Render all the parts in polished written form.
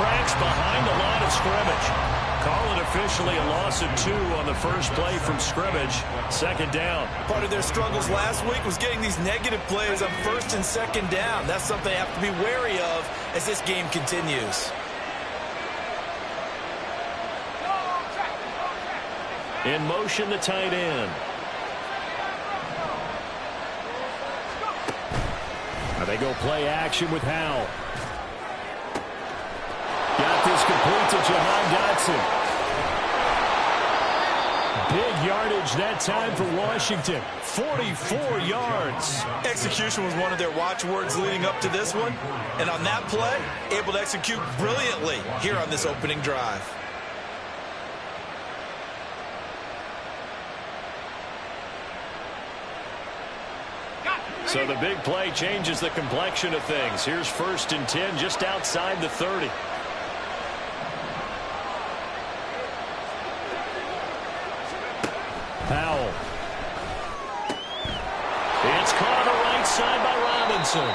tracks behind the line of scrimmage. Call it officially a loss of 2 on the first play from scrimmage. Second down. Part of their struggles last week was getting these negative plays on first and second down. That's something they have to be wary of as this game continues. In motion, the tight end. Now they go play action with Howell. Got this complete to Jahan Dotson. Big yardage that time for Washington. 44 yards. Execution was one of their watchwords leading up to this one. And on that play, able to execute brilliantly here on this opening drive. So the big play changes the complexion of things. Here's 1st and 10 just outside the 30. Howell. It's caught on the right side by Robinson.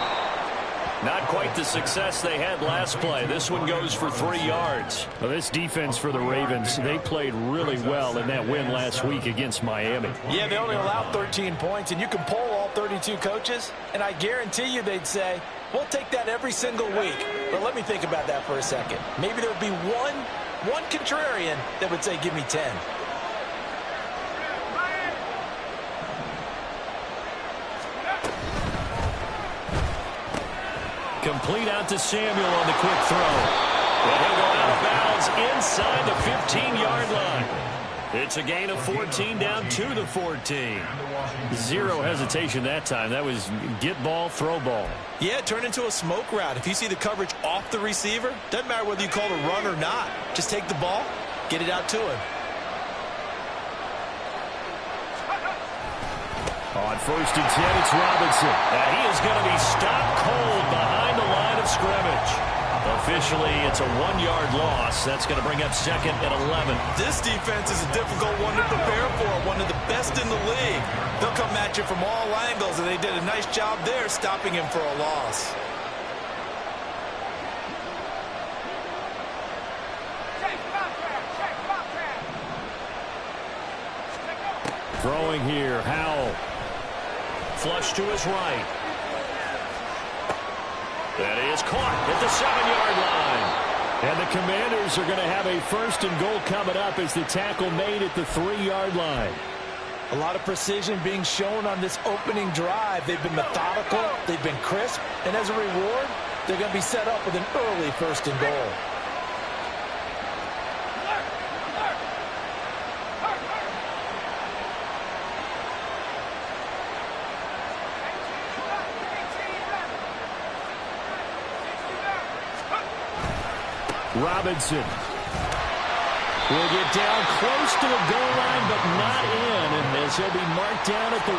Not quite the success they had last play. This one goes for 3 yards. Well, this defense for the Ravens, they played really well in that win last week against Miami. Yeah, they only allowed 13 points, and you can poll all 32 coaches, and I guarantee you they'd say, we'll take that every single week. But let me think about that for a second. Maybe there would be one contrarian that would say, give me 10. Complete out to Samuel on the quick throw. And he'll go out of bounds inside the 15-yard line. It's a gain of 14 down to the 14. Zero hesitation that time. That was get ball, throw ball. Yeah, it turned into a smoke route. If you see the coverage off the receiver, doesn't matter whether you call it a run or not. Just take the ball, get it out to him. On 1st and 10, it's Robinson. And he is going to be stopped cold behind the line of scrimmage. Officially, it's a 1-yard loss. That's going to bring up 2nd and 11. This defense is a difficult one to prepare for, one of the best in the league. They'll come at you from all angles, and they did a nice job there stopping him for a loss. Throwing here, Howell. Flush to his right. That is caught at the 7-yard line. And the Commanders are going to have a 1st and goal coming up as the tackle made at the 3-yard line. A lot of precision being shown on this opening drive. They've been methodical, they've been crisp, and as a reward, they're going to be set up with an early 1st and goal. Robinson will get down close to the goal line, but not in, and as he'll be marked down at the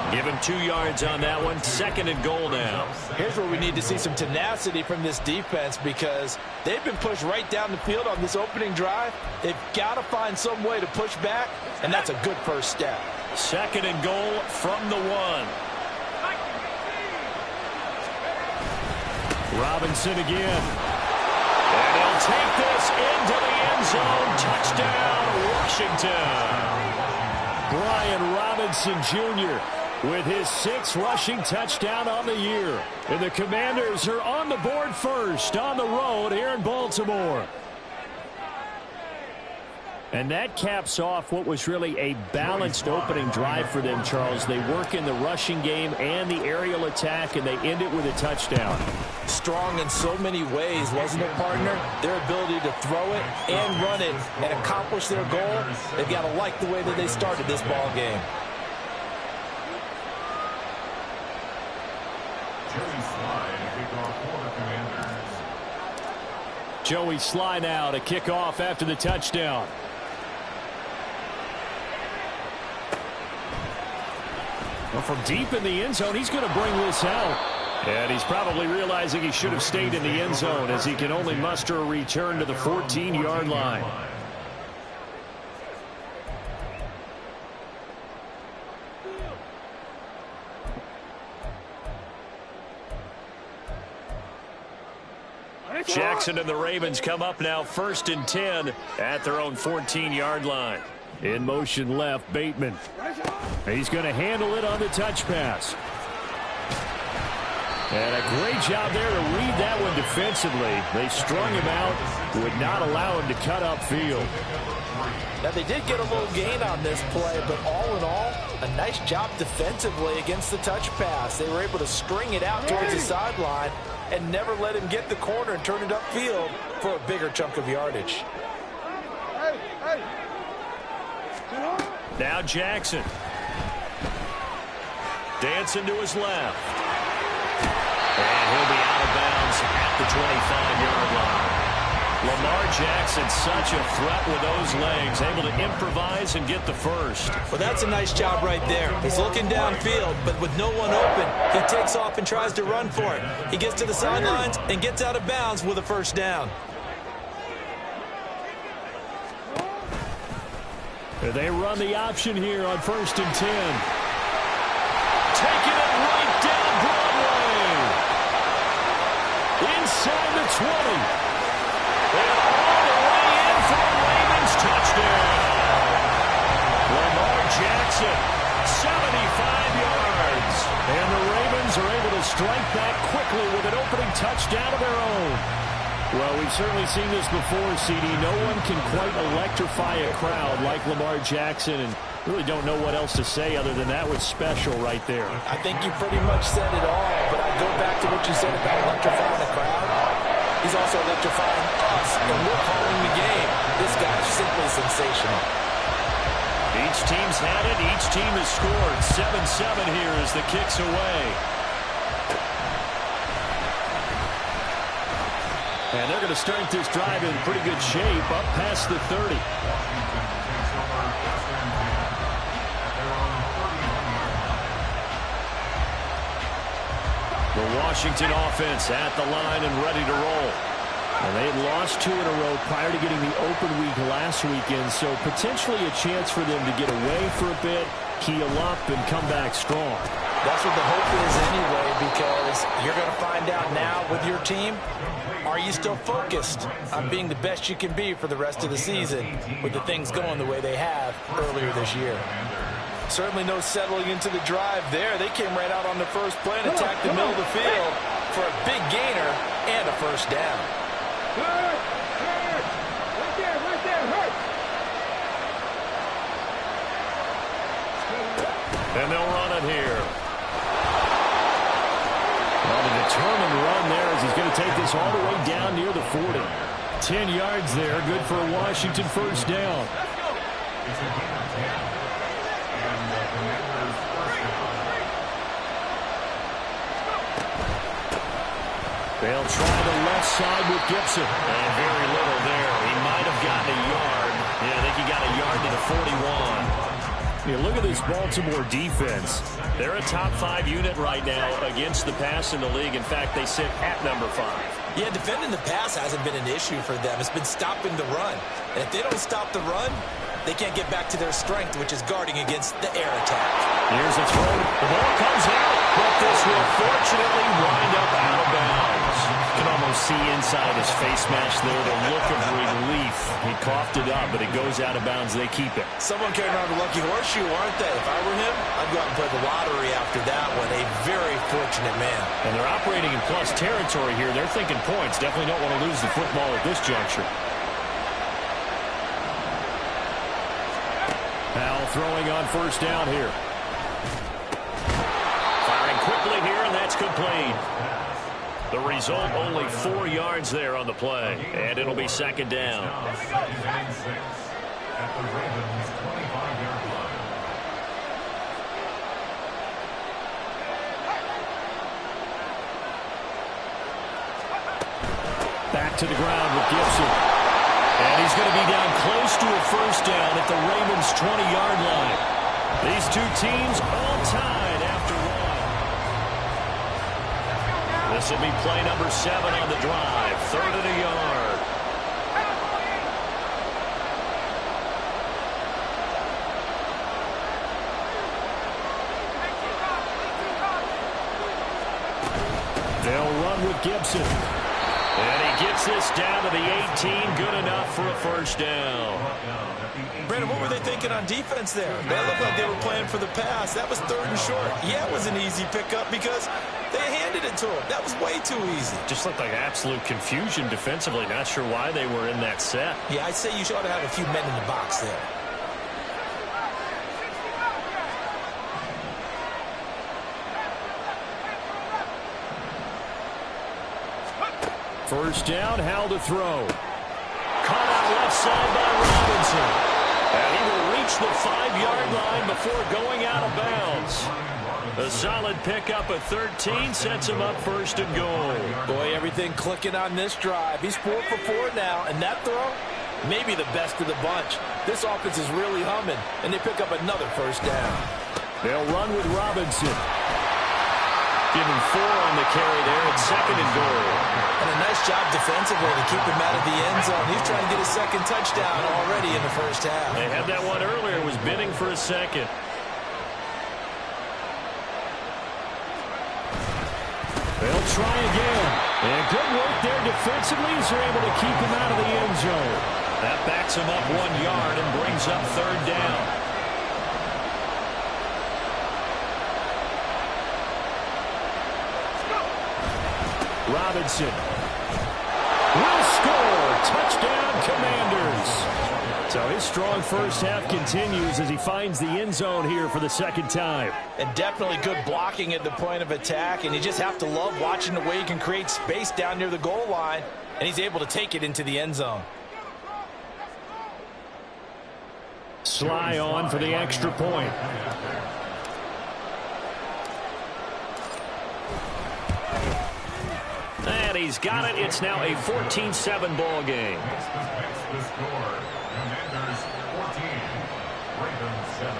1. Give him 2 yards on that one. 2nd and goal now. Here's where we need to see some tenacity from this defense because they've been pushed right down the field on this opening drive. They've got to find some way to push back, and that's a good first step. 2nd and goal from the 1. Robinson again. And he'll take this into the end zone. Touchdown, Washington. Brian Robinson Jr. with his 6th rushing touchdown on the year. And the Commanders are on the board first on the road here in Baltimore. And that caps off what was really a balanced opening drive for them, Charles. They work in the rushing game and the aerial attack, and they end it with a touchdown. Strong in so many ways, wasn't it, partner? Their ability to throw it and run it and accomplish their goal, they've got to like the way that they started this ball game. Joey Sly now to kick off after the touchdown. Well, from deep in the end zone, he's going to bring this out. And he's probably realizing he should have stayed in the end zone as he can only muster a return to the 14-yard line. Jackson and the Ravens come up now 1st and 10 at their own 14-yard line. In motion left, Bateman. He's going to handle it on the touch pass. And a great job there to read that one defensively. They strung him out, would not allow him to cut upfield. Now, they did get a little gain on this play, but all in all, a nice job defensively against the touch pass. They were able to string it out towards the sideline and never let him get the corner and turn it upfield for a bigger chunk of yardage. Now Jackson. Dancing to his left. And he'll be out of bounds at the 25-yard line. Lamar Jackson, such a threat with those legs, able to improvise and get the first. Well, that's a nice job right there. He's looking downfield, but with no one open, he takes off and tries to run for it. He gets to the sidelines and gets out of bounds with a first down. They run the option here on 1st and 10. Taking it right down Broadway. Inside the 20. And all the way in for a Ravens touchdown. Lamar Jackson, 75 yards. And the Ravens are able to strike back quickly with an opening touchdown of their own. Well, we've certainly seen this before, CD. No one can quite electrify a crowd like Lamar Jackson, and really don't know what else to say other than that was special right there. I think you pretty much said it all, but I go back to what you said about electrifying the crowd. He's also electrifying us, and we're calling the game. This guy's simply sensational. Each team's had it. Each team has scored. 7-7 here as the kick's away. And they're going to start this drive in pretty good shape, up past the 30. The Washington offense at the line and ready to roll. And they had lost 2 in a row prior to getting the open week last weekend, so potentially a chance for them to get away for a bit, heal up, and come back strong. That's what the hope is anyway, because you're going to find out now with your team, are you still focused on being the best you can be for the rest of the season with the things going the way they have earlier this year? Certainly no settling into the drive there. They came right out on the first play and attacked the middle of the field for a big gainer and a first down. And they'll run it here. Well, a determined run there as he's going to take this all the way down near the 40. 10 yards there, good for a Washington first down. They'll try the left side with Gibson. And very little there. He might have gotten a yard. Yeah, I think he got a yard to the 41. Yeah, look at this Baltimore defense. They're a top 5 unit right now against the pass in the league. In fact, they sit at number 5. Yeah, defending the pass hasn't been an issue for them. It's been stopping the run. And if they don't stop the run, they can't get back to their strength, which is guarding against the air attack. Here's a throw. The ball comes out, but this will fortunately wind up out of bounds. You can almost see inside his face mask there the look of relief. He coughed it up, but it goes out of bounds. They keep it. Someone carrying around a lucky horseshoe, aren't they? If I were him, I'd go out and play the lottery after that one. A very fortunate man. And they're operating in plus territory here. They're thinking points. Definitely don't want to lose the football at this juncture. Now throwing on first down here. Firing quickly here, and that's complete. The result, only 4 yards there on the play, and it'll be second down. Back to the ground with Gibson. And he's going to be down close to a first down at the Ravens' 20-yard line. These two teams all tied after one. This will be play number 7 on the drive. 3rd and a yard. They'll run with Gibson. And he gets this down to the 18. Good enough for a first down. Brandon, what were they thinking on defense there? They looked like they were playing for the pass. That was 3rd and short. Yeah, it was an easy pickup because they handed it to him. That was way too easy. Just looked like absolute confusion defensively. Not sure why they were in that set. Yeah, I'd say you should have a few men in the box there. First down, Howell to throw. Caught out left side by Robinson. And he will reach the 5-yard line before going out of bounds. A solid pickup of 13 sets him up 1st and goal. Boy, everything clicking on this drive. He's 4 for 4 now, and that throw, maybe the best of the bunch. This offense is really humming, and they pick up another first down. They'll run with Robinson. Give him 4 on the carry there at 2nd and goal. And a nice job defensively to keep him out of the end zone. He's trying to get his 2nd touchdown already in the first half. They had that one earlier, was bidding for a 2nd. They'll try again. And good work there defensively as they're able to keep him out of the end zone. That backs him up 1 yard and brings up 3rd down. Robinson will score. Touchdown, Commanders. So his strong first half continues as he finds the end zone here for the 2nd time. And definitely good blocking at the point of attack. And you just have to love watching the way he can create space down near the goal line. And he's able to take it into the end zone. Sly on for the extra point. And he's got it. It's now a 14-7 ball game. The score, Commanders 14, Ravens 7.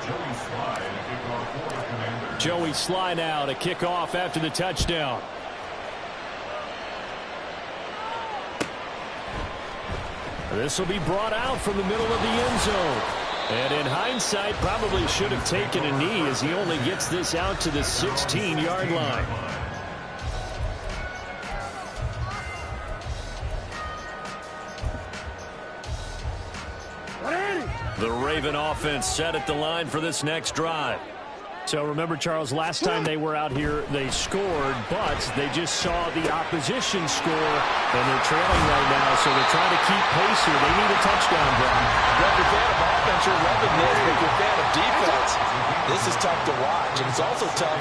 Joey Sly to kick off for the Commanders. Joey Sly now to kick off after the touchdown. This will be brought out from the middle of the end zone. And in hindsight, probably should have taken a knee as he only gets this out to the 16-yard line. The Raven offense set at the line for this next drive. So remember, Charles, last time they were out here, they scored, but they just saw the opposition score, and they're trailing right now, so they're trying to keep pace here. They need a touchdown, Brian. Well, if you're a fan of offense, you're loving this, but if you're a fan of defense, this is tough to watch, and it's also tough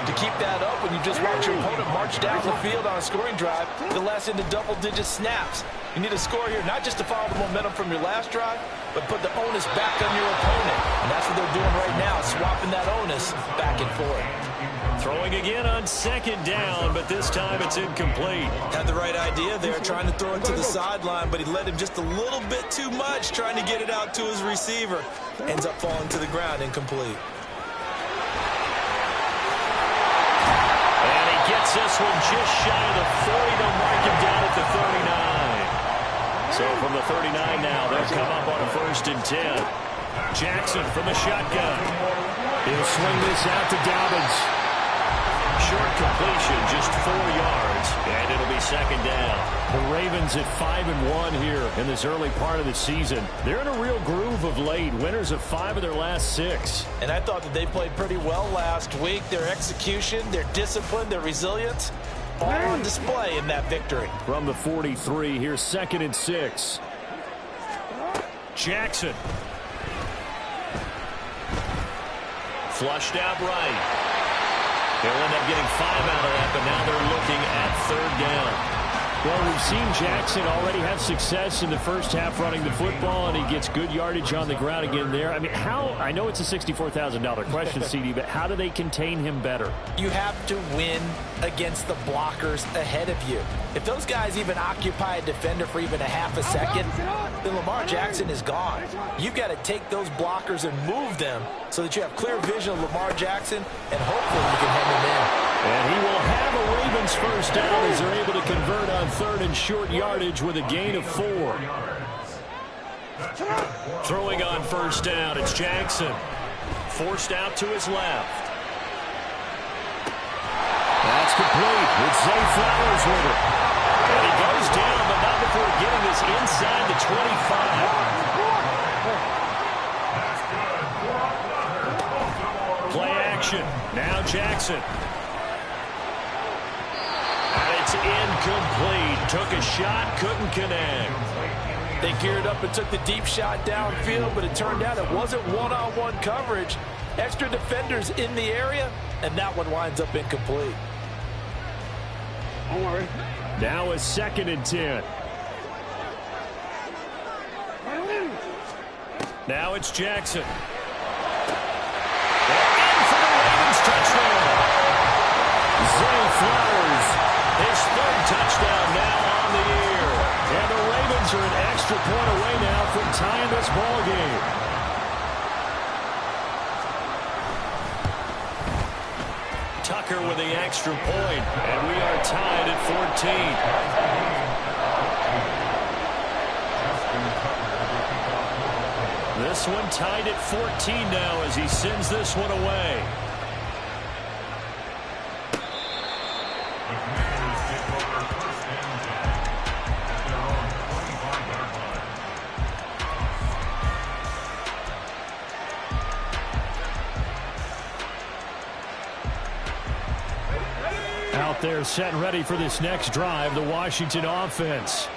to keep that up when you just watch your opponent march down the field on a scoring drive that lasts into double-digit snaps. You need a score here, not just to follow the momentum from your last drive, but put the onus back on your opponent. And that's what they're doing right now, swapping that onus back and forth. Throwing again on 2nd down, but this time it's incomplete. Had the right idea there, trying to throw it to the sideline, but he led him just a little bit too much, trying to get it out to his receiver. Ends up falling to the ground, incomplete. And he gets this one just shy of the 40. They'll mark him down at the 39. So from the 39 now, they'll come up on a 1st and 10. Jackson from the shotgun. He'll swing this out to Dobbins. Short completion, just 4 yards, and it'll be 2nd down. The Ravens at 5-1 here in this early part of the season. They're in a real groove of late. Winners of 5 of their last 6. And I thought that they played pretty well last week. Their execution, their discipline, their resilience, all on display in that victory. From the 43, here's 2nd and 6. Jackson. Flushed out right. They'll end up getting 5 out of that, but now they're looking at 3rd down. Well, we've seen Jackson already have success in the first half running the football, and he gets good yardage on the ground again there. I mean, I know it's a $64,000 question, CD, but how do they contain him better? You have to win against the blockers ahead of you. If those guys even occupy a defender for even a half a second, then Lamar Jackson is gone. You've got to take those blockers and move them so that you have clear vision of Lamar Jackson, and hopefully you can hem him in. And he will have a Ravens first down as they're able to convert on 3rd and short yardage with a gain of 4. Throwing on 1st down, it's Jackson. Forced out to his left. That's It's complete. It's Zay Flowers with it. And he goes down, but not before getting this inside the 25. Play action. Now Jackson. And it's incomplete. Took a shot, couldn't connect. They geared up and took the deep shot downfield, but it turned out it wasn't one-on-one coverage. Extra defenders in the area, and that one winds up incomplete. Don't worry. Now a 2nd and 10. Now it's Jackson. In for the Ravens touchdown. Zay Flowers, his 3rd touchdown now on the year. And the Ravens are an extra point away now from tying this ball game. Tucker with the extra point, and we are tied at 14. This one tied at 14 now as he sends this one away. The Commanders take over 1st and 10 at their own 25-yard line. Out there set and ready for this next drive, the Washington offense.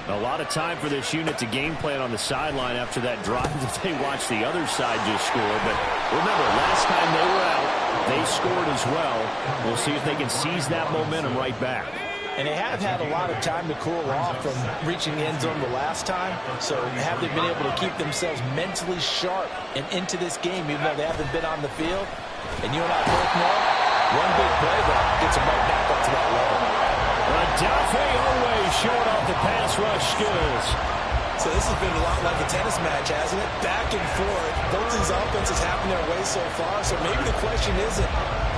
A lot of time for this unit to game plan on the sideline after that drive that they watched the other side just score. But remember, last time they were out, they scored as well. We'll see if they can seize that momentum right back. And they have had a lot of time to cool off from reaching the end zone the last time. So have they been able to keep themselves mentally sharp and into this game, even though they haven't been on the field? And you and I both know, one big play that gets them right back up to that level. Always showing off the pass rush skills. So this has been a lot like a tennis match, hasn't it? Back and forth. Both these offenses having their way so far. So maybe the question isn't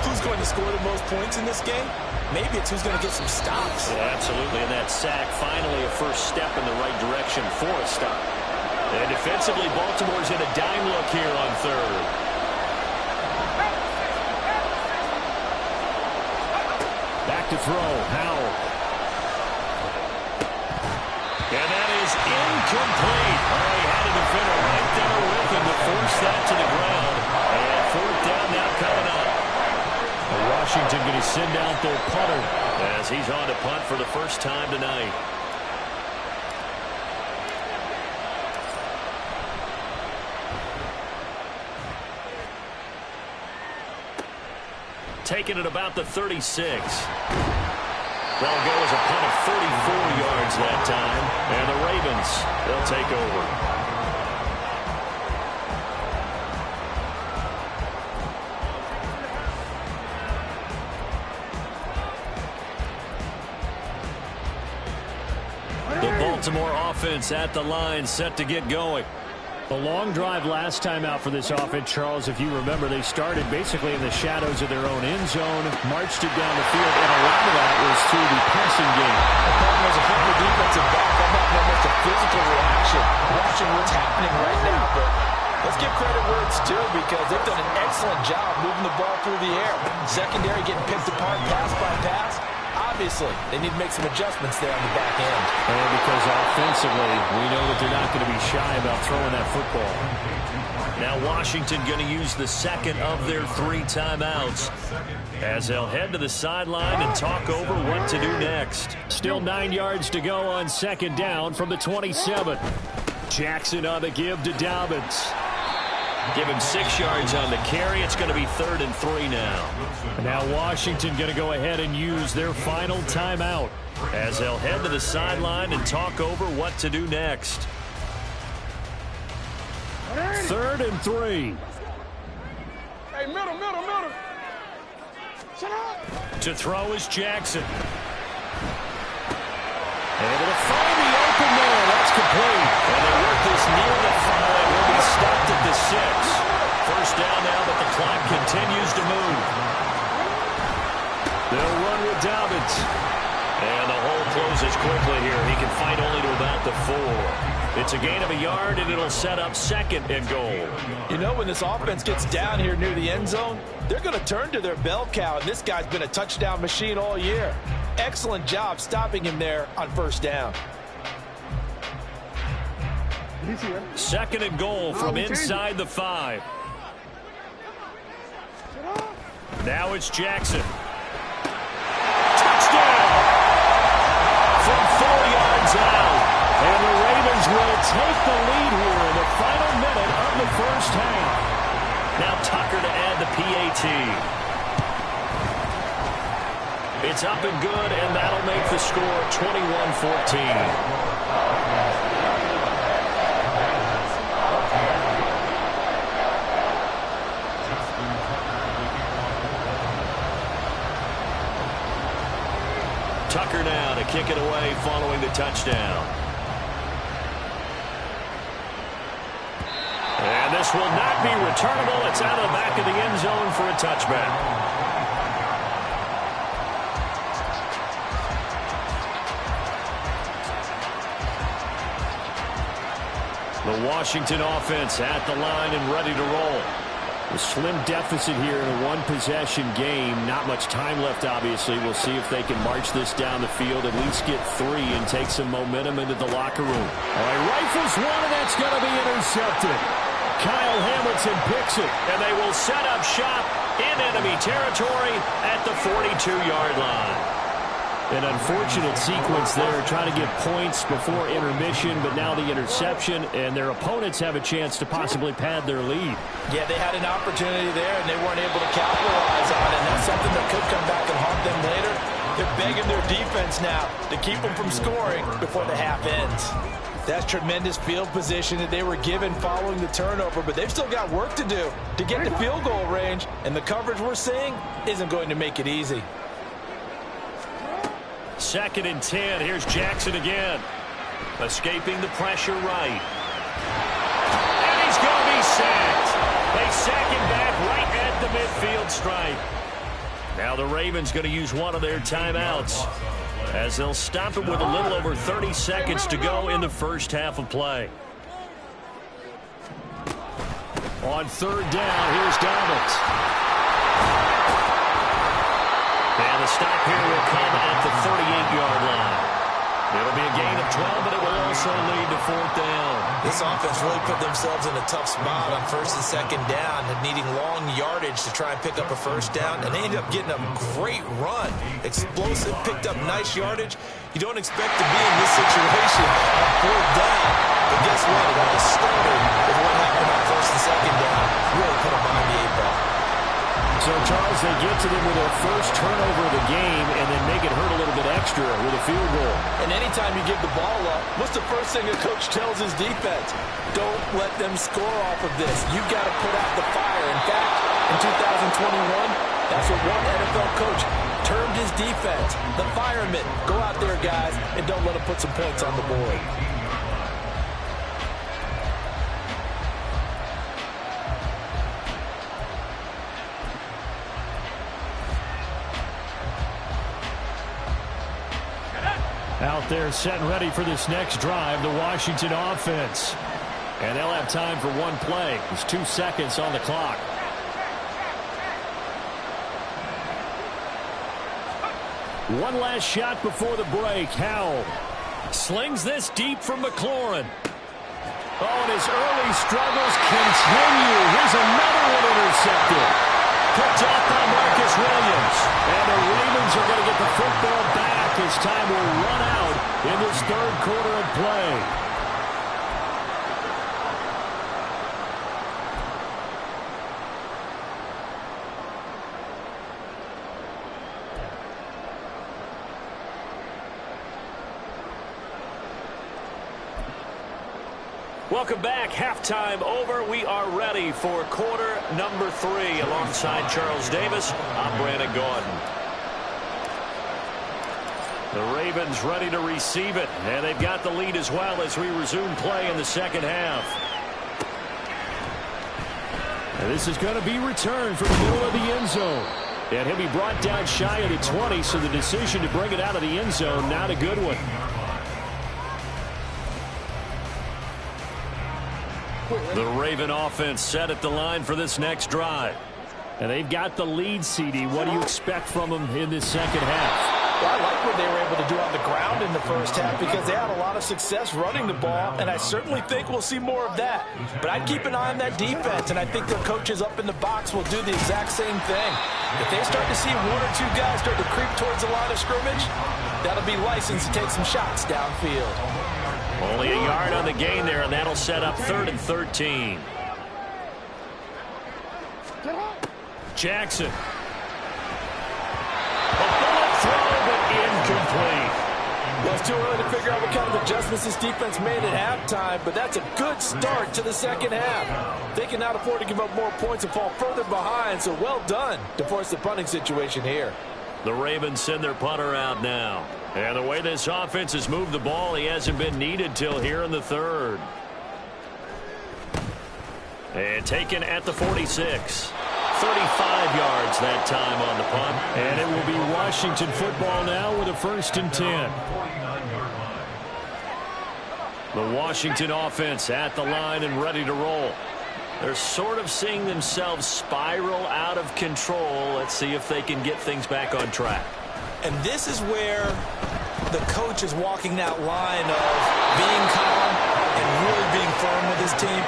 who's going to score the most points in this game. Maybe it's who's going to get some stops. Yeah, absolutely. And that sack, finally a first step in the right direction for a stop. And defensively, Baltimore's in a dime look here on 3rd. Back to throw. Howell. And that is incomplete. Oh, he had a defender right there with him to force that to the ground. And 4th down now coming up. Washington going to send out their punter as he's on to punt for the first time tonight. Taking it about the 36. That'll go as a punt of 34 yards that time. And the Ravens, they'll take over. The Baltimore offense at the line, set to get going. The long drive last time out for this offense, Charles, if you remember, they started basically in the shadows of their own end zone, marched it down the field, and a lot of that was through the passing game. As a former defensive back, I'm not almost a physical reaction watching what's happening right now. But let's give credit where it's due because they've done an excellent job moving the ball through the air. Secondary getting picked apart pass by pass. Obviously, they need to make some adjustments there on the back end. And because offensively, we know that they're not going to be shy about throwing that football. Now Washington going to use the 2nd of their 3 timeouts as they'll head to the sideline and talk over what to do next. Still 9 yards to go on 2nd down from the 27. Jackson on the give to Dobbins. Give him 6 yards on the carry. It's going to be 3rd and 3 now. Now Washington going to go ahead and use their final timeout as they'll head to the sideline and talk over what to do next. 3rd and 3. Hey, middle. Shut up. To throw is Jackson. Able to find the open man. That's complete. And they work this near the 5. Will be stopped at the 6. First down now, but the clock continues to move. They'll run with Dobbins. And the hole closes quickly here. He can fight only to about the 4. It's a gain of a yard, and it'll set up 2nd and goal. You know, when this offense gets down here near the end zone, they're going to turn to their bell cow, and this guy's been a touchdown machine all year. Excellent job stopping him there on 1st down. 2nd and goal from inside the 5. Now it's Jackson. Touchdown! From 4 yards out. And the Ravens will take the lead here in the final minute of the 1st half. Now Tucker to add the PAT. It's up and good, and that'll make the score 21-14. Tucker now to kick it away following the touchdown. And this will not be returnable. It's out of the back of the end zone for a touchback. The Washington offense at the line and ready to roll. A slim deficit here in a one-possession game. Not much time left, obviously. We'll see if they can march this down the field, at least get 3, and take some momentum into the locker room. All right, rifles one, and that's going to be intercepted. Kyle Hamilton picks it, and they will set up shop in enemy territory at the 42-yard line. An unfortunate sequence there, trying to get points before intermission, but now the interception, and their opponents have a chance to possibly pad their lead. Yeah, they had an opportunity there, and they weren't able to capitalize on it. And that's something that could come back and haunt them later. They're begging their defense now to keep them from scoring before the half ends. That's tremendous field position that they were given following the turnover, but they've still got work to do to get to field goal range, and the coverage we're seeing isn't going to make it easy. 2nd and 10. Here's Jackson again. Escaping the pressure right. And he's going to be sacked. They sack him back right at the midfield stripe. Now the Ravens going to use one of their timeouts, as they'll stop it with a little over 30 seconds to go in the 1st half of play. On 3rd down, here's Dobbins. And the stop here will come at the 38-yard line. It'll be a gain of 12, but it will also lead to 4th down. This offense really put themselves in a tough spot on 1st and 2nd down, and needing long yardage to try and pick up a 1st down, and they ended up getting a great run. Explosive, picked up nice yardage. You don't expect to be in this situation on 4th down, but guess what? It all started with what happened on 1st and 2nd down. Really put them behind the 8-ball. So, Charles, they get to them with their first turnover of the game and then make it hurt a little bit extra with a field goal. And anytime you give the ball up, what's the first thing a coach tells his defense? Don't let them score off of this. You've got to put out the fire. In fact, in 2021, that's what one NFL coach termed his defense, the firemen. Go out there, guys, and don't let them put some points on the board. Out there set and ready for this next drive, the Washington offense. And they'll have time for one play. There's 2 seconds on the clock. One last shot before the break. Howell slings this deep from McLaurin. Oh, and his early struggles continue. Here's another one intercepted. Picked off by Marcus Williams. And the Ravens are going to get the football back as time will run out in this 3rd quarter of play. Welcome back. Halftime over. We are ready for quarter number 3. Alongside Charles Davis, I'm Brandon Gordon. The Ravens ready to receive it, and they've got the lead as well as we resume play in the 2nd half. And this is going to be returned from the middle of the end zone. And he'll be brought down shy of the 20, so the decision to bring it out of the end zone, not a good one. The Raven offense set at the line for this next drive. And they've got the lead, CD. What do you expect from them in this second half? Well, I like what they were able to do on the ground in the first half because they had a lot of success running the ball, and I certainly think we'll see more of that. But I'd keep an eye on that defense, and I think their coaches up in the box will do the exact same thing. If they start to see one or two guys start to creep towards the line of scrimmage, that'll be license to take some shots downfield. Only a yard on the gain there, and that'll set up 3rd and 13. Jackson. A bullet throw, but incomplete. Well, it's too early to figure out what kind of adjustments this defense made at halftime, but that's a good start to the second half. They cannot afford to give up more points and fall further behind, so well done to force the punting situation here. The Ravens send their punter out now. And the way this offense has moved the ball, he hasn't been needed till here in the 3rd. And taken at the 46. 35 yards that time on the punt. And it will be Washington football now with a 1st and 10. The Washington offense at the line and ready to roll. They're sort of seeing themselves spiral out of control. Let's see if they can get things back on track. And this is where the coach is walking that line of being calm and really being firm with his team.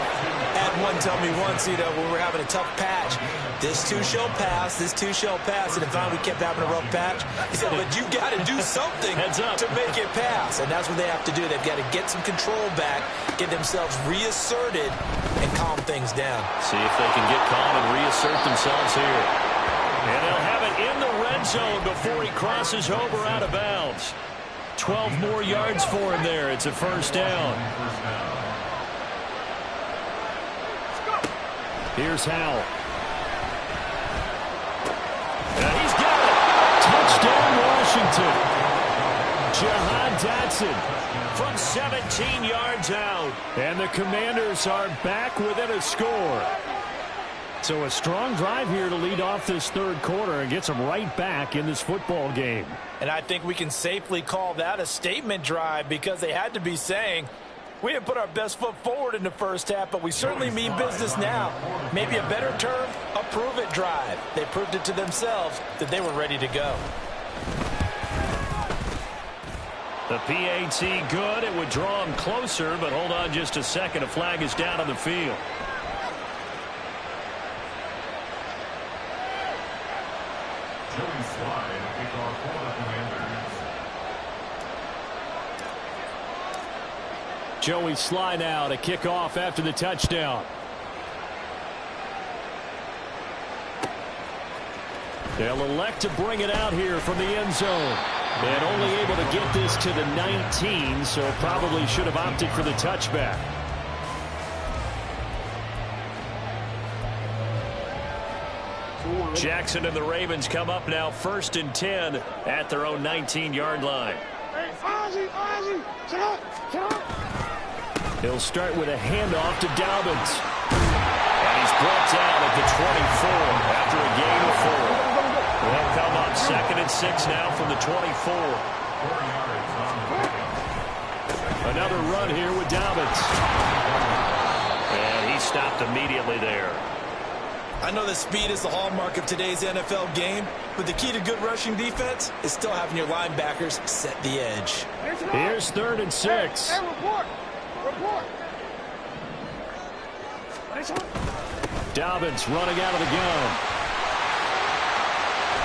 Had one tell me once, when we were having a tough patch, this too shall pass, this too shall pass. And finally we kept having a rough patch. He said, but you got to do something to make it pass. And that's what they have to do. They've got to get some control back, get themselves reasserted, and calm things down. See if they can get calm and reassert themselves here. And they'll have it in the red zone before he crosses over out of bounds. 12 more yards for him there. It's a 1st down. Here's Howell. And he's got it. Touchdown, Washington. Jahan Dotson from 17 yards out. And the Commanders are back within a score. So a strong drive here to lead off this 3rd quarter and gets them right back in this football game. And I think we can safely call that a statement drive because they had to be saying, we didn't put our best foot forward in the first half, but we certainly mean business now. Maybe a better term, a prove-it drive. They proved it to themselves that they were ready to go. The PAT good. It would draw them closer, but hold on just a second. A flag is down on the field. Joey Slide, kickoff for the Commanders. Joey Sly now to kick off after the touchdown. They'll elect to bring it out here from the end zone. And only able to get this to the 19, so probably should have opted for the touchback. Jackson and the Ravens come up now 1st and 10 at their own 19-yard line. He'll start with a handoff to Dobbins. And he's brought down at the 24 after a gain of 4. They'll come up 2nd and 6 now from the 24. Another run here with Dobbins. And he stopped immediately there. I know that speed is the hallmark of today's NFL game, but the key to good rushing defense is still having your linebackers set the edge. Here's 3rd and 6. Hey, report. Dobbins running out of the gun.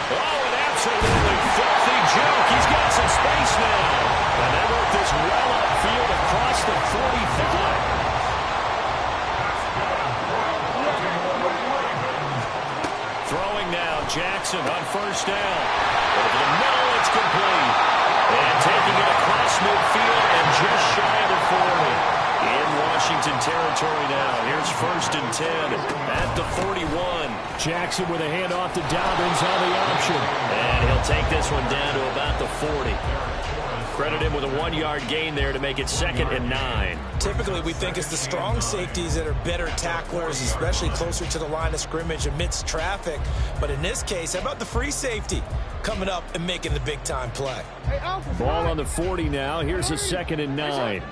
Oh, an absolutely filthy joke. He's got some space now. And they work this well upfield across the 45. Throwing now, Jackson on 1st down. Over the middle, it's complete. And taking it across midfield and just shy of the 40. In Washington territory now. Here's 1st and 10 at the 41. Jackson with a handoff to Dobbins on the option. And he'll take this one down to about the 40. Credit him with a 1-yard gain there to make it 2nd and 9. Typically, we think it's the strong safeties that are better tacklers, especially closer to the line of scrimmage amidst traffic. But in this case, how about the free safety coming up and making the big-time play? Ball on the 40 now. Here's a 2nd and 9.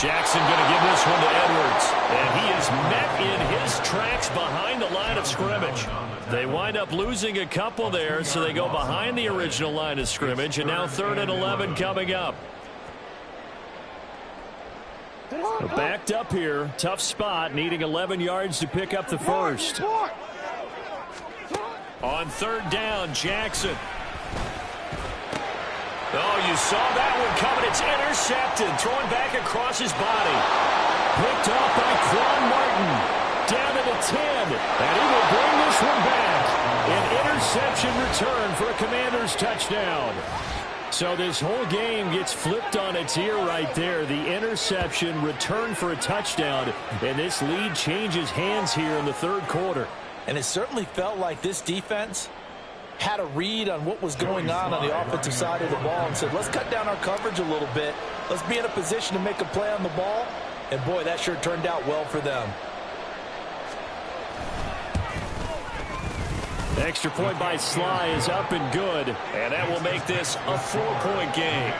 Jackson going to give this one to Edwards. And he is met in his tracks behind the line of scrimmage. They wind up losing a couple there, so they go behind the original line of scrimmage, and now 3rd and 11 coming up. Backed up here, tough spot, needing 11 yards to pick up the first. On 3rd down, Jackson. Oh, you saw that one coming. It's intercepted. Throwing back across his body. Picked off by Quan Martin. Down to the 10. And he will bring this one back. An interception return for a Commanders touchdown. So this whole game gets flipped on its ear right there. The interception return for a touchdown. And this lead changes hands here in the 3rd quarter. And it certainly felt like this defense had a read on what was going on the offensive side of the ball and said, let's cut down our coverage a little bit. Let's be in a position to make a play on the ball. And, boy, that sure turned out well for them. Extra point by Sly is up and good. And that will make this a 4-point game.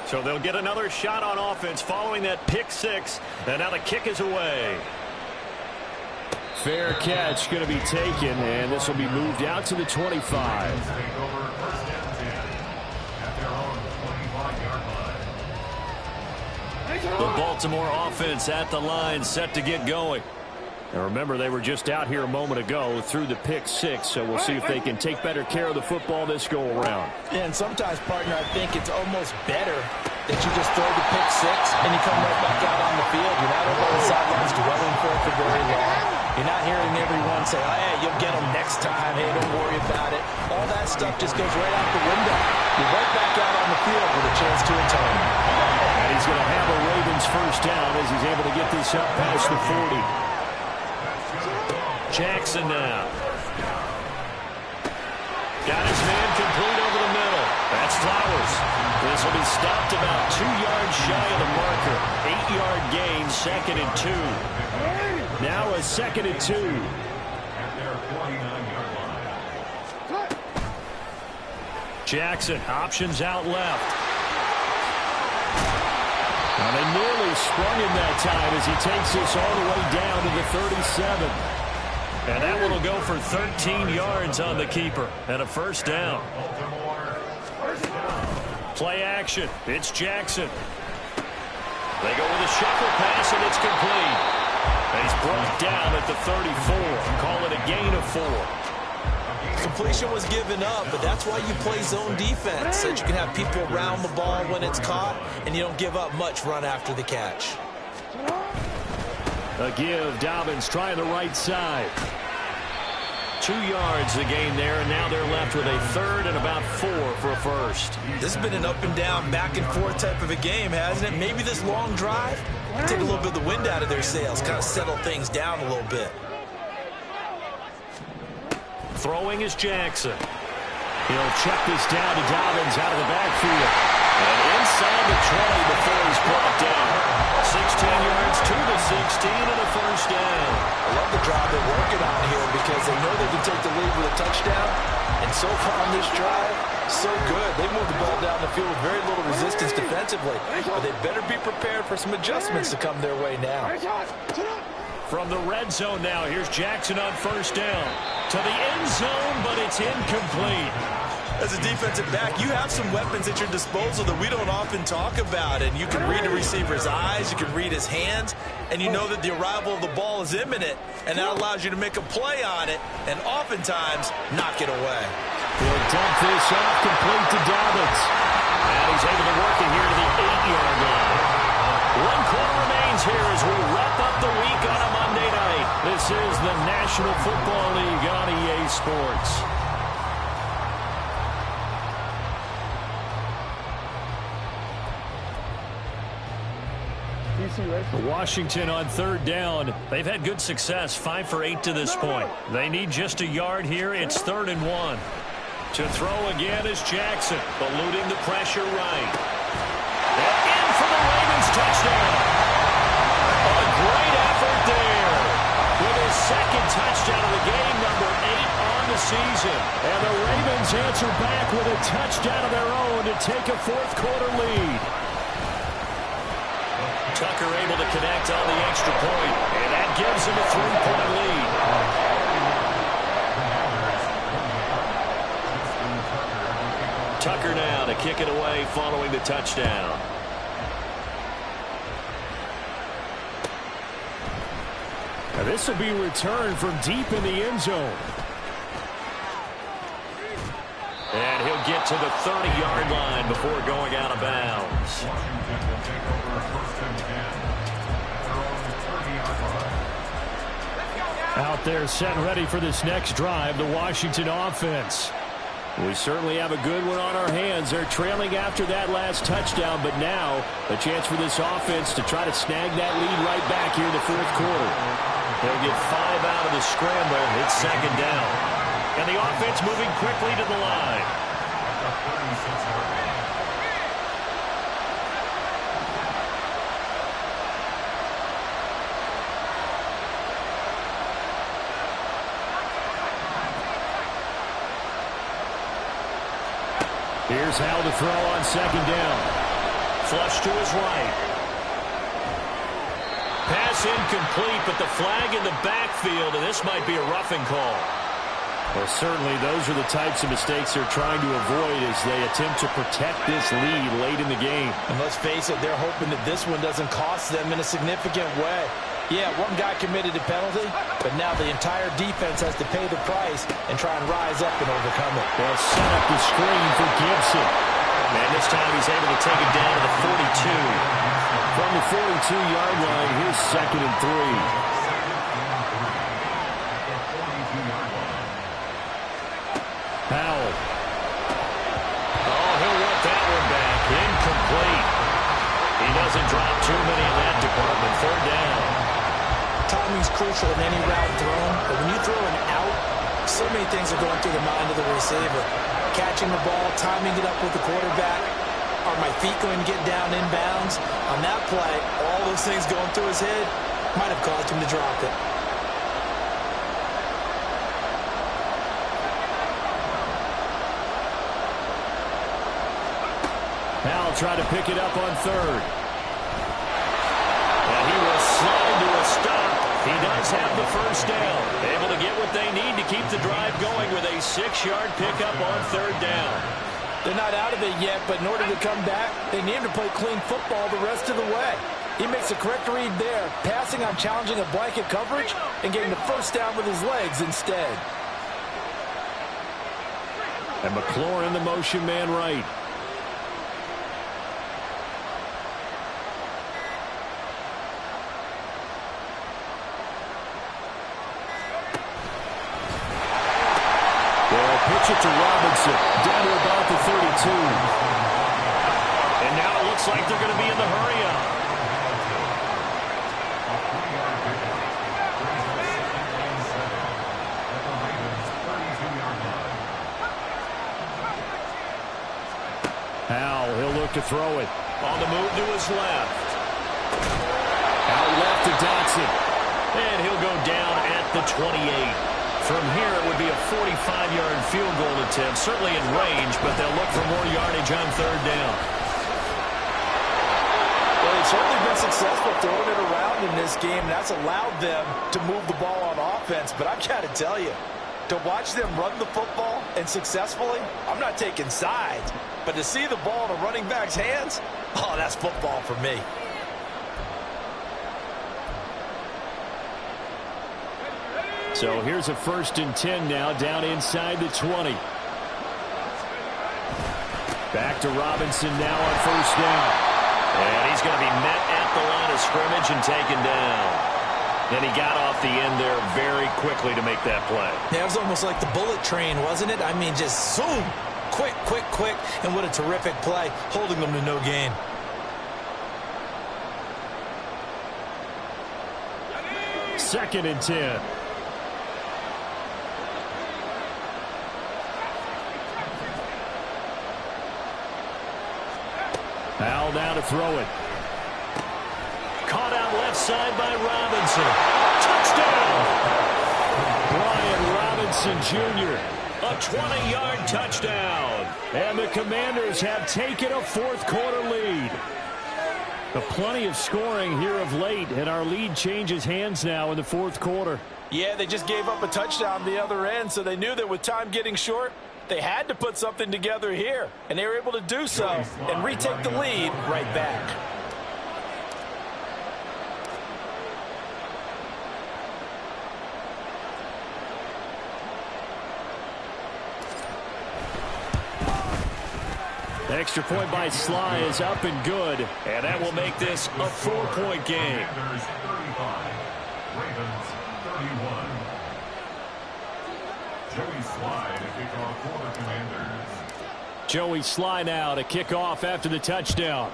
So they'll get another shot on offense following that pick 6. And now the kick is away. Fair catch going to be taken, and this will be moved out to the 25. The Baltimore offense at the line, set to get going. And remember, they were just out here a moment ago through the pick 6, so we'll see if they can take better care of the football this go around. And sometimes, partner, I think it's almost better that you just throw the pick 6 and you come right back out on the field. You're not over on the sidelines dwelling for it for very long. You're not hearing everyone say, oh, hey, you'll get them next time. Hey, don't worry about it. All that stuff just goes right out the window. You're right back out on the field with a chance to atone. And he's going to have a Ravens first down as he's able to get this up past the 40. Jackson now. Got his man complete over the middle. That's Flowers. This will be stopped about 2 yards shy of the marker. 8-yard gain, 2nd and 2. Now a 2nd and 2. Jackson, options out left. Now they nearly sprung him that time as he takes this all the way down to the 37. And that one will go for 13 yards on the keeper and a first down. Play action. It's Jackson. They go with a shuffle pass, and it's complete. And he's brought down at the 34. Call it a gain of 4. Completion was given up, but that's why you play zone defense, so that you can have people around the ball when it's caught, and you don't give up much run after the catch. A give. Dobbins trying the right side. 2 yards the gain there, and now they're left with a 3rd and about 4 for a first. This has been an up and down, back and forth type of a game, hasn't it? Maybe this long drive take a little bit of the wind out of their sails, kind of settle things down a little bit. Throwing is Jackson. He'll check this down to Dobbins out of the backfield. And inside the 20 before he's brought down. 16 yards to the 16 and a first down. I love the drive they're working on here because they know they can take the lead with a touchdown. And so far on this drive, so good. They moved the ball down the field with very little resistance defensively. But they better be prepared for some adjustments to come their way now. From the red zone now, here's Jackson on first down. To the end zone, but it's incomplete. As a defensive back, you have some weapons at your disposal that we don't often talk about. And you can read the receiver's eyes, you can read his hands, and you know that the arrival of the ball is imminent. And that allows you to make a play on it and oftentimes knock it away. He'll dump this off complete to Dobbins. And he's able to work it here to the 8-yard line. 1 quarter remains here as we wrap up the week on a Monday night. This is the National Football League on EA Sports. Washington on 3rd down. They've had good success, 5 for 8 to this point. They need just a yard here. It's 3rd and 1. To throw again is Jackson, eluding the pressure right. And in for the touchdown. A great effort there. With his second touchdown of the game, number 8 on the season. And the Ravens answer back with a touchdown of their own to take a fourth-quarter lead. Tucker able to connect on the extra point, and that gives him a 3-point lead. Tucker now to kick it away following the touchdown. Now this will be returned from deep in the end zone. And he'll get to the 30-yard line before going out of bounds. Washington will take over first and 10 at their own 30-yard line. Out there set and ready for this next drive, the Washington offense. We certainly have a good one on our hands. They're trailing after that last touchdown, but now a chance for this offense to try to snag that lead right back here in the fourth quarter. They'll get 5 out of the scramble. It's second down. And the offense moving quickly to the line. Here's Hal to throw on second down. Flush to his right. Pass incomplete, but the flag in the backfield, and this might be a roughing call. Well, certainly those are the types of mistakes they're trying to avoid as they attempt to protect this lead late in the game. And let's face it, they're hoping that this one doesn't cost them in a significant way. Yeah, one guy committed a penalty, but now the entire defense has to pay the price and try and rise up and overcome it. They'll set up the screen for Gibson. And this time he's able to take it down to the 42. From the 42-yard line, here's second and 3. Powell. Oh, he'll want that one back. Incomplete. He doesn't drop too many in that department. Third down. Timing's crucial in any route thrown, but when you throw an out, so many things are going through the mind of the receiver. Catching the ball, timing it up with the quarterback. Are my feet going to get down inbounds? On that play, all those things going through his head might have caused him to drop it. Powell tried to pick it up on third. And he will slide to a stop. He does have the first down. Able to get what they need to keep the drive going with a 6-yard pickup on third down. They're not out of it yet, but in order to come back, they need to play clean football the rest of the way. He makes a correct read there, passing on challenging a blanket coverage and getting the first down with his legs instead. And McLaurin, the motion man right. Pitch it to Robinson, down to about the 32. And now it looks like they're going to be in the hurry-up. Powell, he'll look to throw it. On the move to his left. Out left to Dotson. And he'll go down at the 28. From here, it would be a 45-yard field goal attempt, certainly in range, but they'll look for more yardage on third down. Well, they've certainly been successful throwing it around in this game. That's allowed them to move the ball on offense, but I've got to tell you, to watch them run the football and successfully, I'm not taking sides, but to see the ball in a running back's hands, oh, that's football for me. So here's a 1st and 10 now, down inside the 20. Back to Robinson now on first down. And he's going to be met at the line of scrimmage and taken down. And he got off the end there very quickly to make that play. Yeah, it was almost like the bullet train, wasn't it? I mean, just zoom, quick, quick, quick, and what a terrific play, holding them to no gain. Second and 10. Powell now to throw it. left side by Robinson. Touchdown! Brian Robinson Jr., a 20-yard touchdown. And the Commanders have taken a fourth-quarter lead. Plenty of scoring here of late, and our lead changes hands now in the fourth quarter. Yeah, they just gave up a touchdown the other end, so they knew that with time getting short, they had to put something together here, and they were able to do so and retake the lead right back. Extra point by Sly is up and good, and that will make this a 4-point game. Commanders 35, Ravens 31. Joey Sly to kick off for the Commanders. Joey Sly now to kick off after the touchdown.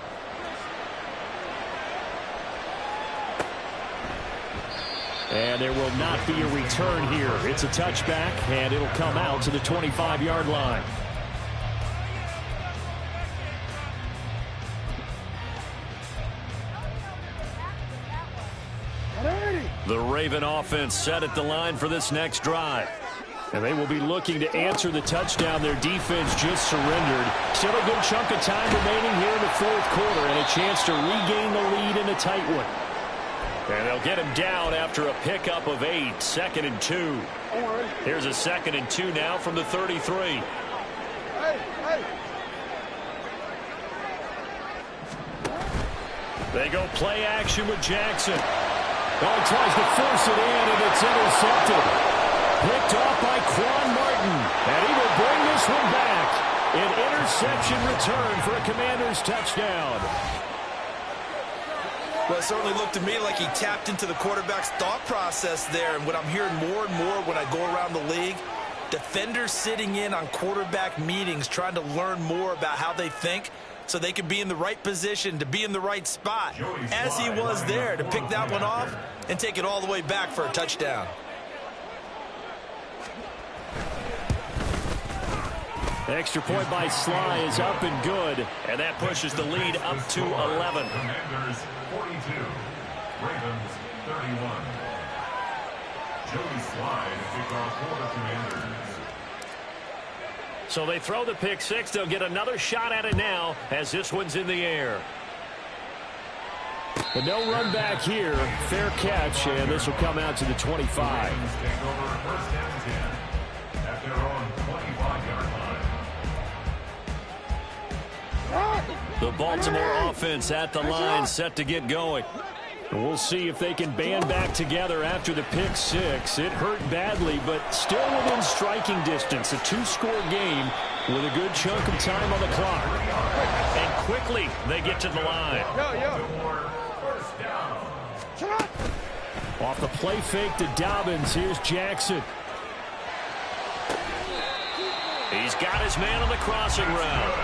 And there will not be a return here. It's a touchback, and it'll come out to the 25-yard line. The Raven offense set at the line for this next drive. And they will be looking to answer the touchdown their defense just surrendered. Still a good chunk of time remaining here in the fourth quarter and a chance to regain the lead in a tight one. And they'll get him down after a pickup of 8, 2nd and 2. Here's a 2nd and 2 now from the 33. They go play action with Jackson. Oh, he tries to force it in, and it's intercepted. Picked off by Quan Martin, and he will bring this one back. An interception return for a Commanders touchdown. Well, it certainly looked to me like he tapped into the quarterback's thought process there, and what I'm hearing more and more when I go around the league, defenders sitting in on quarterback meetings trying to learn more about how they think, so they can be in the right position to be in the right spot, as he was there to pick that one off and take it all the way back for a touchdown. The extra point by Sly is up and good, and that pushes the lead up to 11. Commanders 42, Ravens 31. Joey Sly to kick off for the Commanders. So they throw the pick six. They'll get another shot at it now as this one's in the air. But no run back here. Fair catch, and this will come out to the 25. Ravens take over first and 10 at their own 25-yard line. The Baltimore offense at the line, set to get going. And we'll see if they can band back together after the pick six. It hurt badly, but still within striking distance. A 2-score game with a good chunk of time on the clock. And quickly, they get to the line. First down. Off the play fake to Dobbins, here's Jackson. He's got his man on the crossing route.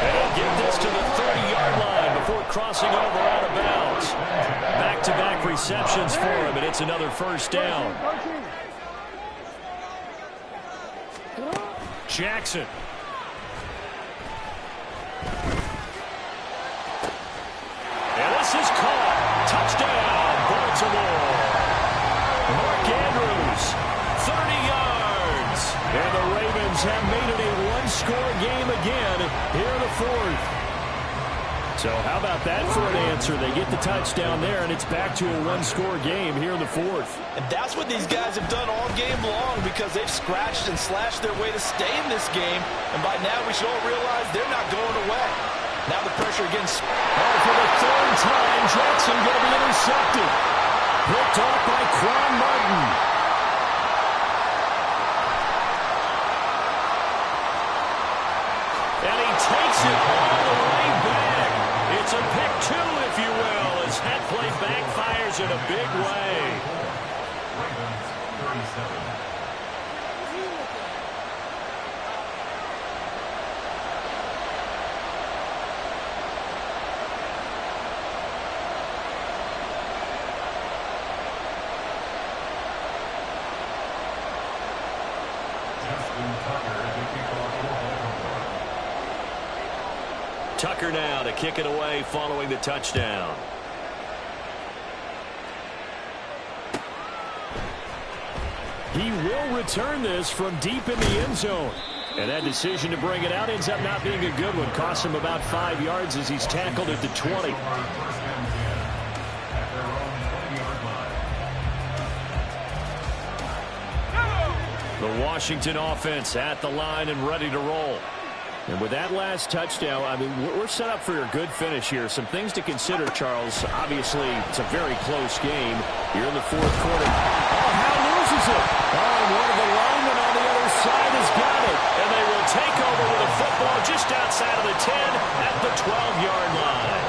And he'll get this to the 30-yard line before crossing over out of bounds. Back-to-back receptions for him, and it's another first down. Jackson. And this is caught. Touchdown, Baltimore. Mark Andrews, 30 yards. And the Ravens have made it a one-score game again here in the fourth. So how about that for an answer? They get the touchdown there, and it's back to a one-score game here in the fourth. And that's what these guys have done all game long, because they've scratched and slashed their way to stay in this game. And by now we should all realize they're not going away. Now the pressure against... Oh, for the third time, Jackson going to be intercepted. Picked off by Quan Martin. And he takes it all the way back. It's a pick two, if you will, as that play backfires in a big way. Ravens 37. Tucker now to kick it away following the touchdown. return this from deep in the end zone. And that decision to bring it out ends up not being a good one. Costs him about 5 yards as he's tackled at the 20. The Washington offense at the line and ready to roll. And with that last touchdown, I mean, we're set up for a good finish here. Some things to consider, Charles. Obviously, it's a very close game. You're in the fourth quarter. Oh, Howe loses it. Oh, and one of the linemen on the other side has got it. And they will take over with a football just outside of the 10 at the 12-yard line.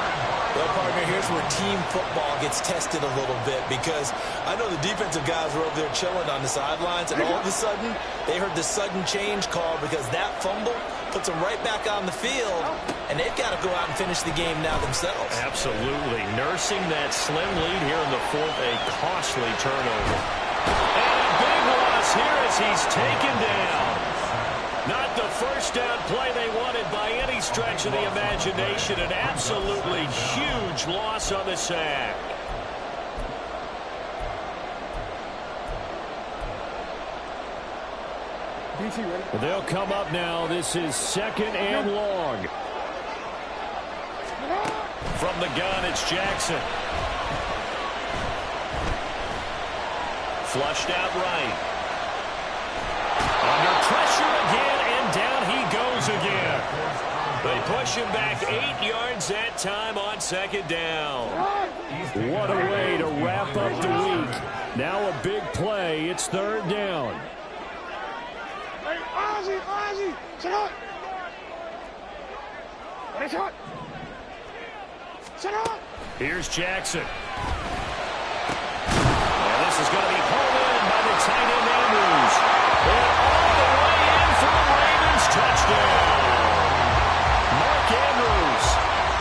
Well, partner, here's where team football gets tested a little bit, because I know the defensive guys were over there chilling on the sidelines, and all of a sudden, they heard the sudden change call because that fumble puts them right back on the field, and they've got to go out and finish the game now themselves. Absolutely. Nursing that slim lead here in the fourth, a costly turnover. And a big loss here as he's taken down. Not the first down play they wanted by any stretch of the imagination. An absolutely huge loss on the sack. They'll come up now. This is 2nd and long. From the gun, it's Jackson. Flushed out right. Under pressure again, and down he goes again. They push him back 8 yards that time on 2nd down. What a way to wrap up the week. Now a big play. It's 3rd down. Hey, Ozzy, sit up. Sit up. Here's Jackson. And this is going to be pulled in by the tight end Andrews. And all the way in for the Ravens touchdown. Mark Andrews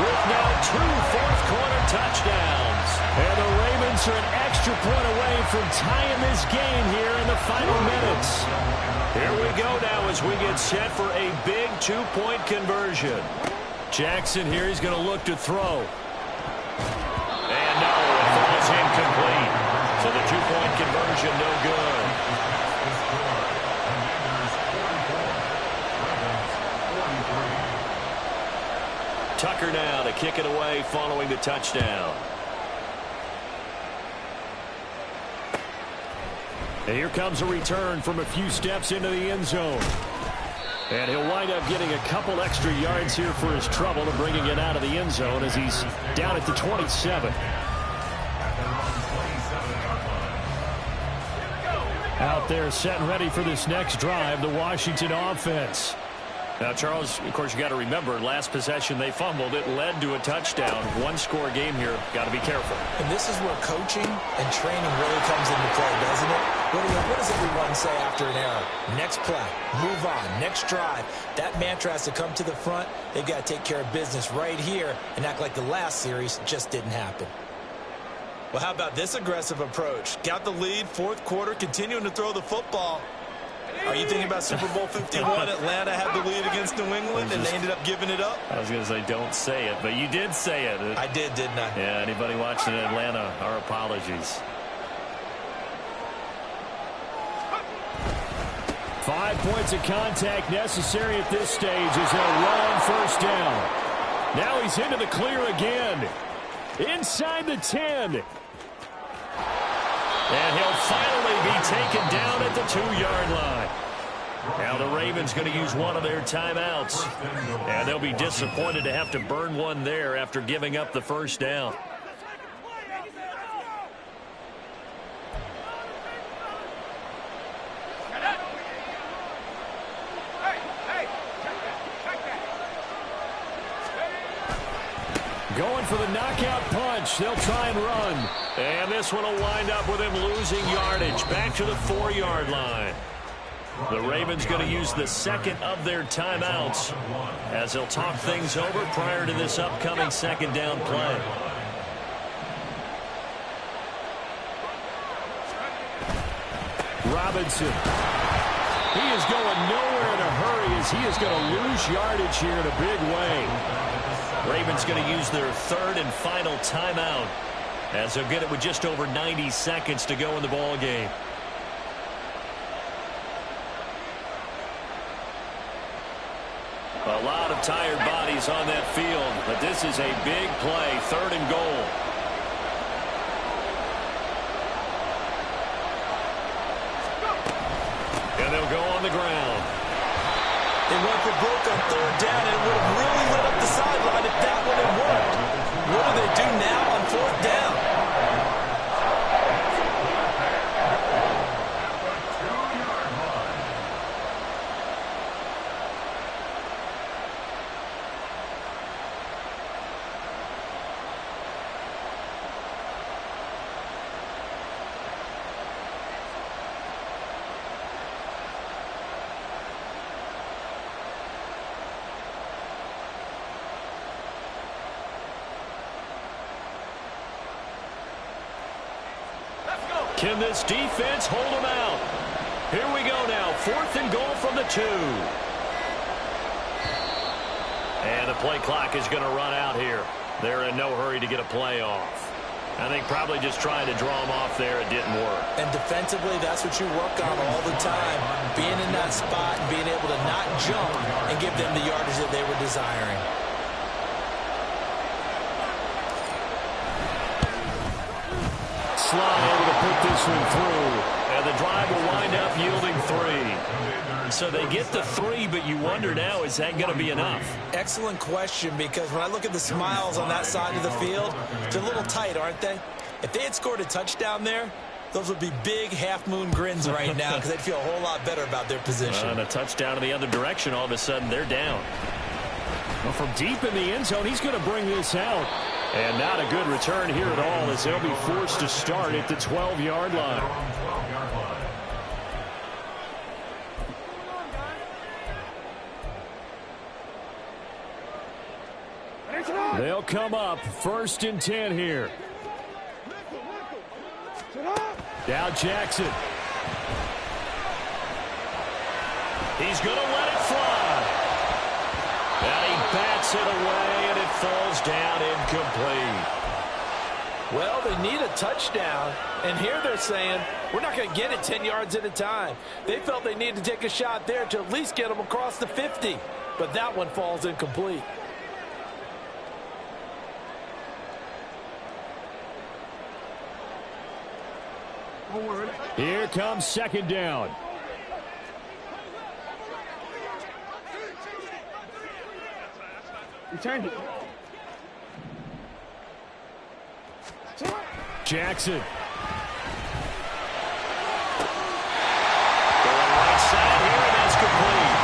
with now 2 fourth-quarter touchdowns. And the Ravens are an extra point away from tying this game here in the final minutes. Here we go now as we get set for a big 2-point conversion. Jackson here, he's going to look to throw. And no, it falls incomplete. So the 2-point conversion no good. Tucker now to kick it away following the touchdown. And here comes a return from a few steps into the end zone. And he'll wind up getting a couple extra yards here for his trouble and bringing it out of the end zone as he's down at the 27. Out there set and ready for this next drive, the Washington offense. Now, Charles, of course, you got to remember, last possession they fumbled. It led to a touchdown. 1-score game here. Got to be careful. And this is where coaching and training really comes into play, doesn't it? What does everyone say after an error? Next play, move on, next drive. That mantra has to come to the front. They've got to take care of business right here and act like the last series just didn't happen. Well, how about this aggressive approach? Got the lead, fourth quarter, continuing to throw the football. Are you thinking about Super Bowl 51? Atlanta had the lead against New England, and they ended up giving it up? I was going to say, don't say it, but you did say it. I did, didn't I? Yeah, anybody watching in Atlanta, our apologies. 5 points of contact necessary at this stage as they'll run first down. Now he's into the clear again. Inside the 10. And he'll finally be taken down at the 2-yard line. Now the Ravens going to use one of their timeouts. And they'll be disappointed to have to burn one there after giving up the first down. Going for the knockout punch. They'll try and run. And this one will wind up with him losing yardage back to the 4-yard line. The Ravens going to use the second of their timeouts as they'll talk things over prior to this upcoming second down play. Robinson. He is going nowhere in a hurry as he is going to lose yardage here in a big way. Ravens going to use their third and final timeout as they'll get it with just over 90 seconds to go in the ball game. A lot of tired bodies on that field, but this is a big play, 3rd and goal. And they'll go on the ground. They went for broke on 3rd down, and it would have really lit up the sideline if that would have worked. What do they do now on 4th down? Can this defense hold them out? Here we go now. 4th and goal from the 2. And the play clock is going to run out here. They're in no hurry to get a play off. I think probably just trying to draw them off there. It didn't work. And defensively, that's what you work on all the time. Being in that spot and being able to not jump and give them the yardage that they were desiring. Slide able to put this one through. And the drive will wind up yielding 3. So they get the 3, but you wonder now, is that going to be enough? Excellent question, because when I look at the smiles on that side of the field, they're a little tight, aren't they? If they had scored a touchdown there, those would be big half-moon grins right now because they'd feel a whole lot better about their position. And a touchdown in the other direction, all of a sudden they're down. Well, from deep in the end zone, he's going to bring this out. And not a good return here at all as they'll be forced to start at the 12-yard line. They'll come up 1st and 10 here. Now Jackson. He's going to let it fly. And he bats it away, and it falls down incomplete. Well, they need a touchdown, and here they're saying, we're not going to get it 10 yards at a time. They felt they needed to take a shot there to at least get them across the 50, but that one falls incomplete. Here comes 2nd down. Return it. Jackson. Going right side here, and that's complete.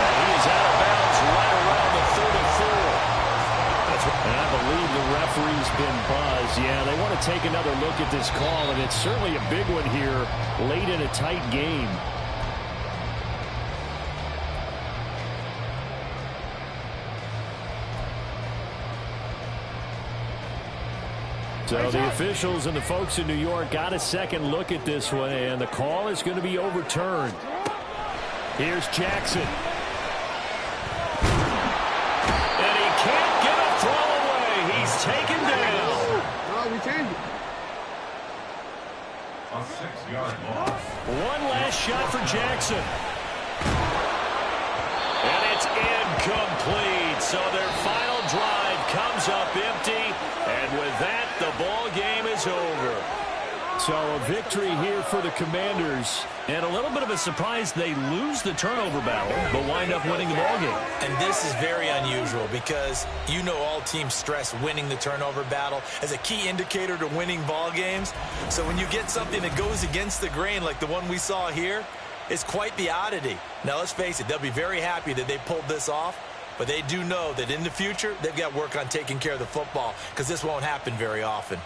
And he is out of bounds right around the 34. And I believe the referee's been buzzed. Yeah, they want to take another look at this call, and it's certainly a big one here late in a tight game. So the officials and the folks in New York got a second look at this one, and the call is going to be overturned. Here's Jackson. And he can't get a throw away. He's taken down. A 6-yard loss. One last shot for Jackson. And it's incomplete. So their final drive comes up empty. And with that, the ball game is over. So a victory here for the Commanders. And a little bit of a surprise, they lose the turnover battle, but wind up winning the ball game. And this is very unusual because you know all teams stress winning the turnover battle as a key indicator to winning ball games. So when you get something that goes against the grain like the one we saw here, it's quite the oddity. Now let's face it, they'll be very happy that they pulled this off. But they do know that in the future, they've got work on taking care of the football because this won't happen very often.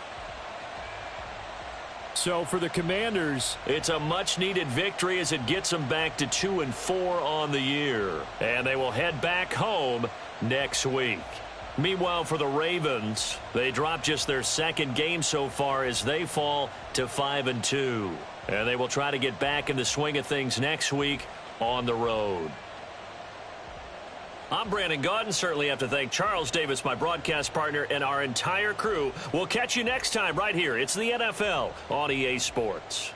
So for the Commanders, it's a much-needed victory as it gets them back to 2-4 on the year. And they will head back home next week. Meanwhile, for the Ravens, they dropped just their 2nd game so far as they fall to 5-2. And they will try to get back in the swing of things next week on the road. I'm Brandon Gaudin. Certainly have to thank Charles Davis, my broadcast partner, and our entire crew. We'll catch you next time right here. It's the NFL on EA Sports.